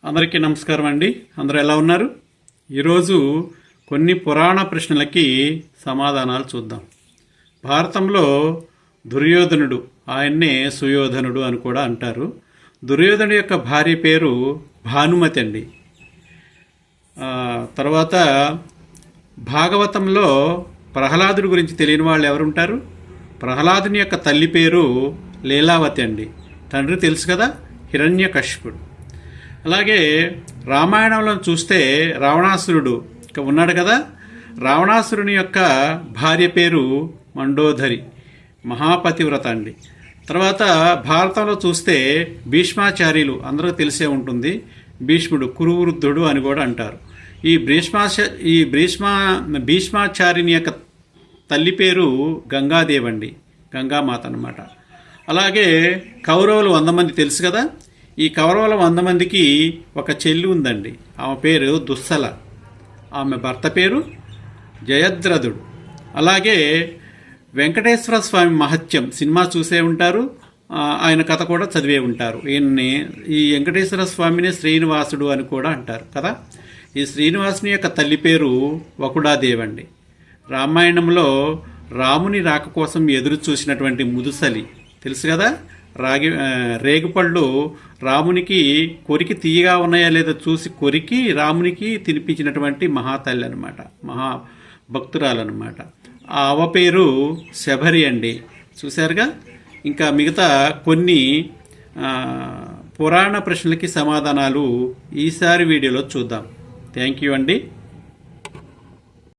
అందరికీ నమస్కారం అండి. అందరూ ఎలా ఉన్నారు? ఈరోజు కొన్ని పురాణ ప్రశ్నలకి సమాధానాలు చూద్దాం. భారతంలో దుర్యోధనుడు, ఆయన్నే సుయోధనుడు అని కూడా అంటారు. దుర్యోధనుడు యొక్క భార్య పేరు భానుమతి అండి. తర్వాత భాగవతంలో ప్రహ్లాదుడి గురించి తెలియని వాళ్ళు ఎవరుంటారు? ప్రహ్లాదుని యొక్క తల్లి పేరు లీలావతి అండి. తండ్రి తెలుసు కదా, హిరణ్యకశిపుడు. అలాగే రామాయణంలో చూస్తే రావణాసురుడు ఉన్నాడు కదా, రావణాసురుని యొక్క భార్య పేరు మండోదరి, మహాపతివ్రత అండి. తర్వాత భారతంలో చూస్తే భీష్మాచార్యులు అందరూ తెలిసే ఉంటుంది. భీష్ముడు కురువృద్ధుడు అని కూడా అంటారు. ఈ భీష్మాచార్యుని యొక్క తల్లి పేరు గంగాదేవి అండి, గంగామాత అన్నమాట. అలాగే కౌరవులు 100 మంది తెలుసు కదా. ఈ కౌరవుల 100 మందికి ఒక చెల్లి ఉందండి. ఆమె పేరు దుస్సల. ఆమె భర్త పేరు జయద్రథుడు. అలాగే వెంకటేశ్వర స్వామి మహత్యం సినిమా చూసే ఉంటారు, ఆయన కథ కూడా చదివే ఉంటారు. ఈ వెంకటేశ్వర స్వామిని శ్రీనివాసుడు అని కూడా అంటారు కదా. ఈ శ్రీనివాసుని యొక్క తల్లి పేరు వకుడాదేవి అండి. రామాయణంలో రాముని రాక కోసం ఎదురు చూసినటువంటి ముదుసలి తెలుసు కదా. రేగుపళ్ళు రామునికి కొరికి తీయగా ఉన్నాయా లేదా చూసి కొరికి రామునికి తినిపించినటువంటి మహాతల్లి అనమాట, మహాభక్తురాలన్నమాట. ఆ అవ పేరు శబరి అండి. చూశారుగా. ఇంకా మిగతా కొన్ని పురాణ ప్రశ్నలకి సమాధానాలు ఈసారి వీడియోలో చూద్దాం. థ్యాంక్ యూ అండి.